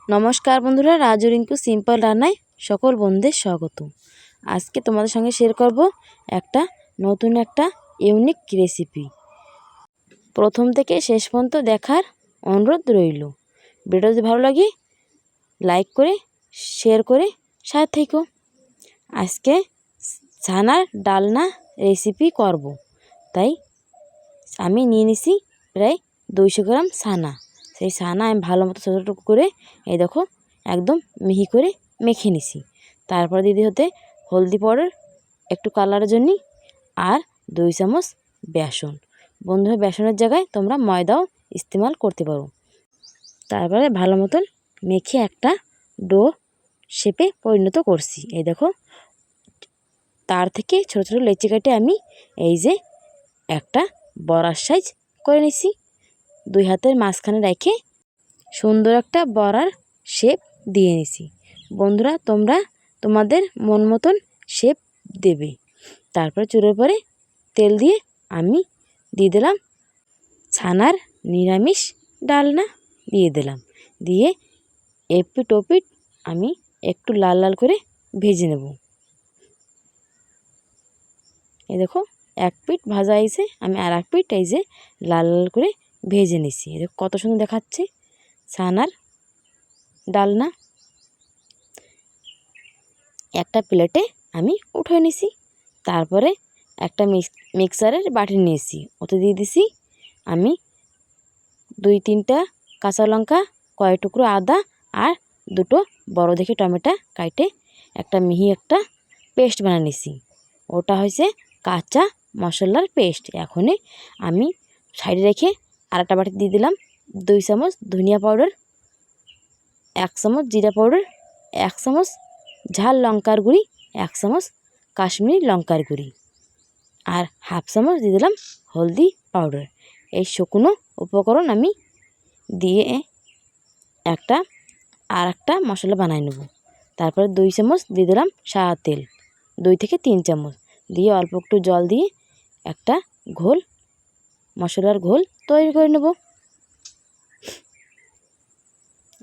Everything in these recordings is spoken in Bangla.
নমস্কার বন্ধুরা, রাজু রিঙ্কু সিম্পল রান্নায় সকল বন্ধুদের স্বাগত। আজকে তোমাদের সঙ্গে শেয়ার করব একটা নতুন ইউনিক রেসিপি। প্রথম থেকে শেষ পর্যন্ত দেখার অনুরোধ রইল। ভিডিও যদি ভালো লাগে লাইক করে শেয়ার করে সাথে থেকো। আজকে ছানার ডালনা রেসিপি করব, তাই আমি নিয়ে নিছি প্রায় 200 গ্রাম ছানা। সেই ছানা আমি ভালো মতো ছোটো ছোটো করে এই দেখো একদম মিহি করে মেখে নিছি। তারপর দিদি হতে হলদি পাউডার একটু কালারের জন্য, আর 2 চামচ বেসন। বন্ধুরা, বেসনের জায়গায় তোমরা ময়দাও ইস্তেমাল করতে পারো। তারপরে ভালো মতন মেখে একটা ডো শেপে পরিণত করছি। এই দেখো, তার থেকে ছোটো ছোটো লেচি কেটে আমি এই যে একটা বড়ার সাইজ করে নিছি। 2 হাতের মাঝখানে রেখে সুন্দর একটা বড়ার শেপ দিয়ে নিছি। বন্ধুরা, তোমরা তোমাদের মন মতন শেপ দেবে। তারপরে চুলোর পরে তেল দিয়ে আমি দিয়ে দিলাম ছানার নিরামিষ ডালনা দিয়ে দিলাম। দিয়ে এপিট ওপিট আমি একটু লাল লাল করে ভেজে নেব। এই দেখো, এক পিঠ ভাজা হয়েছে, আমি আর এক পিঠ এই যে লাল লাল করে ভেজে নিছি। এই দেখো কত সুন্দর দেখাচ্ছে ছানার ডালনা। একটা প্লেটে আমি উঠিয়ে নিছি। তারপরে একটা মিক্সারের বাটি নিয়েছি, ওতে দিয়ে দিছি আমি 2-3টা কাঁচা লঙ্কা, কয়েক টুকরো আদা, আর 2টো বড় দেখে টমেটো কাটে একটা মিহি একটা পেস্ট বানিয়ে নিছি। ওটা হয়েছে কাঁচা মশলার পেস্ট। এখনই আমি সাইডে রেখে আরেকটা বাটি দিয়ে দিলাম 2 চামচ ধনিয়া পাউডার, 1 চামচ জিরা পাউডার, 1 চামচ ঝাল লঙ্কার গুঁড়ি, 1 চামচ কাশ্মীরি লঙ্কার গুঁড়ি, আর হাফ চামচ দিয়ে দিলাম হলদি পাউডার। এই শুকনো উপকরণ আমি দিয়ে আর একটা মশলা বানাই নেব। তারপরে 2 চামচ দিয়ে দিলাম সাদা তেল, 2 থেকে 3 চামচ দিয়ে অল্প একটু জল দিয়ে একটা ঘোল, মশলার ঘোল তৈরি করে নেব।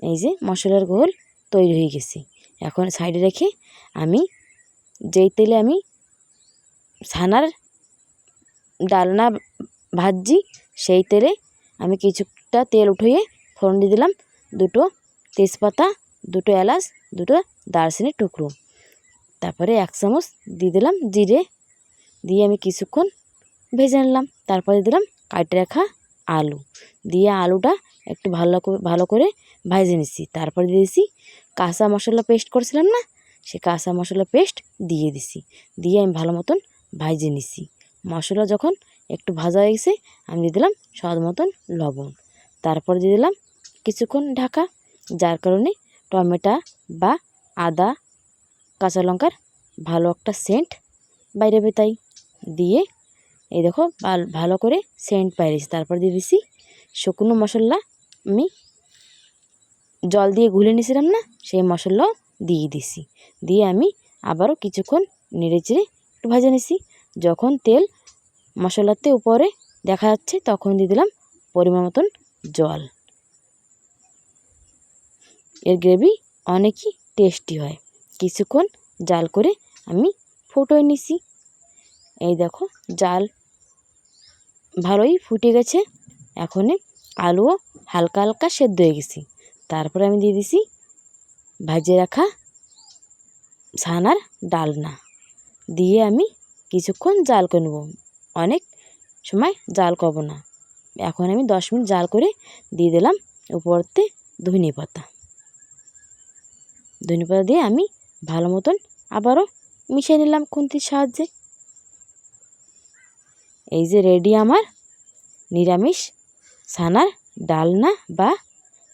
এই যে মশলার ঘোল তৈরি হয়ে গেছে। এখন সাইডে রেখে আমি যেই তেলে আমি ছানার ডালনা ভাজছি, সেই তেলে আমি কিছুটা তেল উঠিয়ে ফোড়ন দিয়ে দিলাম 2টো তেজপাতা, 2টো এলাচ, 2টো দারচিনির টুকরো। তারপরে 1 চামচ দিয়ে দিলাম জিরে, দিয়ে আমি কিছুক্ষণ ভেজে নিলাম। তারপরে দিলাম কাটে রাখা আলু, দিয়ে আলুটা একটু ভালো করে ভেজে নিচ্ছি। তারপরে দিয়ে দিছি কাঁচা মশলা পেস্ট করেছিলাম না, সে কাঁচা মশলা পেস্ট দিয়ে দিছি। দিয়ে আমি ভালো মতন ভেজে নিচ্ছি। মশলা যখন একটু ভাজা হয়ে গেছে, আমি দিয়ে দিলাম স্বাদ মতন লবণ। তারপর দিয়ে দিলাম কিছুক্ষণ ঢাকা, যার কারণে টমেটো বা আদা কাঁচা লঙ্কার ভালো একটা সেন্ট বাইরে তাই দিয়ে এই দেখো ভালো করে সেন্ট বাইরেছি। তারপর দিয়ে দিছি শুকনো মশলা, আমি জল দিয়ে গুলে নিয়েছিলাম না, সেই মশলাও দিয়ে দিছি। দিয়ে আমি আবারও কিছুক্ষণ নেড়ে চেড়ে একটু ভেজে নিছি। যখন তেল মশলাতে উপরে দেখা যাচ্ছে, তখন দিয়ে দিলাম পরিমাণ মতন জল। এর গ্রেভি অনেকই টেস্টি হয়। কিছুক্ষণ জাল করে আমি ফুটিয়ে নিছি। এই দেখো জাল ভালোই ফুটে গেছে। এখন আলুও হালকা হালকা সেদ্ধ হয়ে গেছে। তারপরে আমি দিয়ে দিছি ভেজে রাখা ছানার ডালনা, দিয়ে আমি কিছুক্ষণ জাল করে নেব। অনেক সময় জাল করব না। এখন আমি 10 মিনিট জাল করে দিয়ে দিলাম উপরতে ধনিয়া পাতা। ধনিয়া পাতা দিয়ে আমি ভালো মতন আবারও মিশিয়ে নিলাম খুন্তির সাহায্যে। এই যে রেডি আমার নিরামিষ ছানার ডালনা বা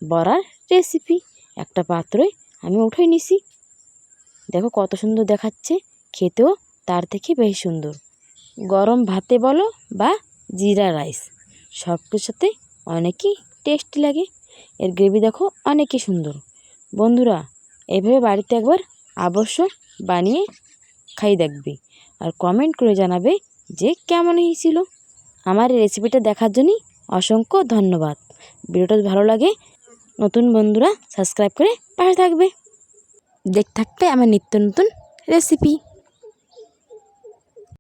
বড়ার রেসিপি। একটা পাত্রই আমি উঠিয়ে নিছি। দেখো কত সুন্দর দেখাচ্ছে, খেতেও তার থেকে বেশি সুন্দর। গরম ভাতে বলো বা জিরা রাইস, সব কিছুর সাথে অনেকই টেস্টি লাগে। এর গ্রেভি দেখো অনেকই সুন্দর। বন্ধুরা, এইভাবে বাড়িতে একবার অবশ্য বানিয়ে খাই দেখবে, আর কমেন্ট করে জানাবে যে কেমন হয়েছিল। আমার এই রেসিপিটা দেখার জন্য অসংখ্য ধন্যবাদ। ভিডিওটা ভালো লাগে নতুন বন্ধুরা সাবস্ক্রাইব করে পাশে থাকবে, দেখতে থাকবে আমার নিত্য নতুন রেসিপি।